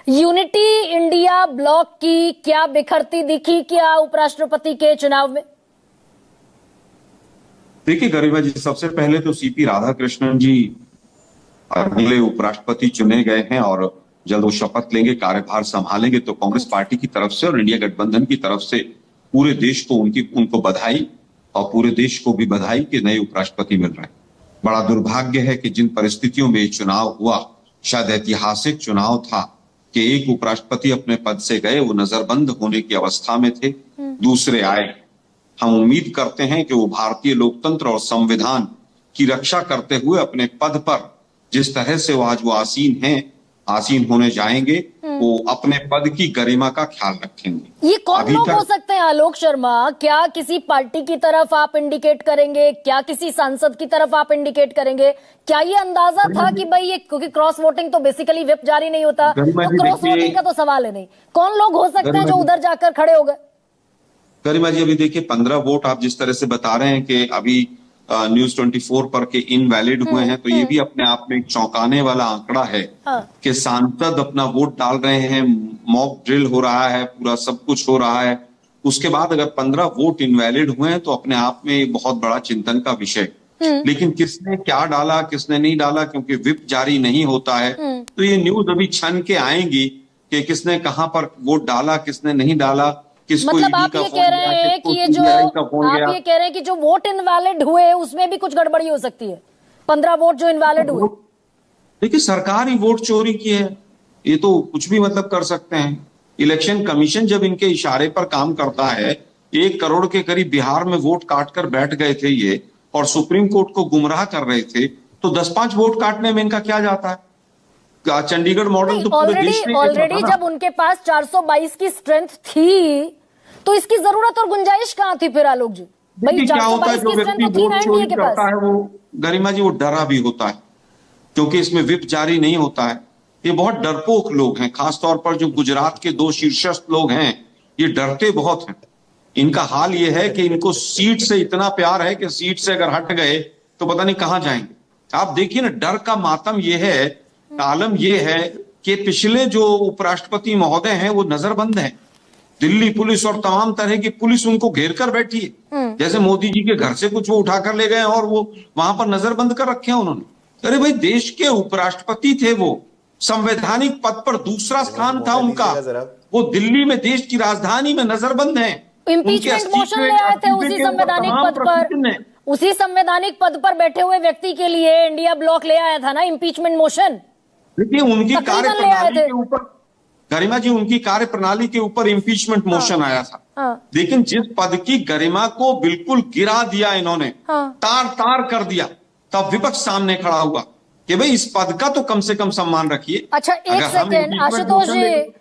Unity India block की क्या बिखरती दिखी क्या उपराष्ट्रपति के चुनाव में? देखिए गरिमा जी, सबसे पहले तो सीपी राधाकृष्णन जी अगले उपराष्ट्रपति चुने गए हैं और जल्द वो शपथ लेंगे, कार्यभार संभालेंगे। तो कांग्रेस पार्टी की तरफ से और इंडिया गठबंधन की तरफ से पूरे देश को उनको बधाई, और पूरे देश को भी बधाई कि नए उपराष्ट्रपति मिल रहे हैं। बड़ा दुर्भाग्य है कि जिन परिस्थितियों में चुनाव हुआ, शायद ऐतिहासिक चुनाव था कि एक उपराष्ट्रपति अपने पद से गए, वो नजरबंद होने की अवस्था में थे, दूसरे आए। हम उम्मीद करते हैं कि वो भारतीय लोकतंत्र और संविधान की रक्षा करते हुए अपने पद पर जिस तरह से वो आज वो आसीन होने जाएंगे, वो अपने पद की गरिमा का ख्याल रखेंगे। ये कौन लोग हो सकते हैं आलोक शर्मा? क्या किसी पार्टी की तरफ आप इंडिकेट करेंगे? क्या किसी सांसद की तरफ आप इंडिकेट करेंगे? क्या ये अंदाजा था कि भाई ये, क्योंकि क्रॉस वोटिंग तो बेसिकली व्हिप जारी नहीं होता, तो क्रॉस वोटिंग का तो सवाल है नहीं। कौन लोग हो सकते हैं जो उधर जाकर खड़े हो गए? गरिमा जी, अभी देखिए 15 वोट आप जिस तरह से बता रहे हैं कि अभी न्यूज 24 पर के इनवैलिड हुए हैं, तो ये भी अपने आप में एक चौंकाने वाला आंकड़ा है कि सांसद अपना वोट डाल रहे हैं, मॉक ड्रिल हो रहा है, पूरा सब कुछ हो रहा है। उसके बाद अगर 15 वोट इनवैलिड हुए हैं तो अपने आप में एक बहुत बड़ा चिंतन का विषय। लेकिन किसने क्या डाला, किसने नहीं डाला, क्योंकि व्हिप जारी नहीं होता है, तो ये न्यूज अभी छन के आएंगी कि किसने कहां पर वोट डाला, किसने नहीं डाला। मतलब आप ये कह रहे हैं कि ये जो आप ये कह रहे हैं कि जो वोट इनवैलिड हुए उसमें भी कुछ गड़बड़ी हो सकती है? 15 वोट जो इनवैलिड हुए, देखिए सरकार ही वोट चोरी की है, ये तो कुछ भी मतलब कर सकते हैं। इलेक्शन कमीशन जब इनके इशारे पर काम करता है, 1 करोड़ के करीब बिहार में वोट काट कर बैठ गए थे ये, और सुप्रीम कोर्ट को गुमराह कर रहे थे, तो 10-5 वोट काटने में इनका क्या जाता है? चंडीगढ़ मॉडल तो पूरे देश में ऑलरेडी जब उनके पास 422 की स्ट्रेंथ थी, तो इसकी जरूरत और गुंजाइश कहां थी फिर आलोक जी? भाई क्या होता है, जो व्यक्ति वोट चोरी करता है वो गरिमा जी वो डरा भी होता है, क्योंकि इसमें व्हिप जारी नहीं होता है। ये बहुत डरपोक लोग हैं, खासतौर पर जो गुजरात के 2 शीर्षस्थ लोग हैं, ये डरते बहुत हैं। इनका हाल ये है कि इनको सीट से इतना प्यार है कि सीट से अगर हट गए तो पता नहीं कहां जाएंगे। आप देखिए ना, डर का मातम ये है, आलम ये है कि पिछले जो उपराष्ट्रपति महोदय हैं वो नजरबंद हैं। दिल्ली पुलिस और तमाम तरह की पुलिस उनको घेर कर बैठी है, जैसे मोदी जी के घर से कुछ वो उठाकर ले गए और वो वहां पर नजरबंद कर रखे हैं उन्होंने। अरे भाई, देश के उपराष्ट्रपति थे वो, संवैधानिक पद पर दूसरा स्थान था उनका, वो दिल्ली में देश की राजधानी में नजरबंद हैं। इम्पीचमेंट मोशन ले आए थे उसी संवैधानिक पद पर बैठे हुए व्यक्ति के लिए इंडिया ब्लॉक ले आया था ना इम्पीचमेंट मोशन। देखिए उनकी कार्यप्रणाली के ऊपर, गरिमा जी, उनकी कार्यप्रणाली के ऊपर इम्पीचमेंट मोशन आया था। लेकिन जिस पद की गरिमा को बिल्कुल गिरा दिया इन्होंने, तार तार कर दिया, तब विपक्ष सामने खड़ा हुआ कि भाई इस पद का तो कम से कम सम्मान रखिए। अच्छा, एक सेकेंड आशुतोष जी,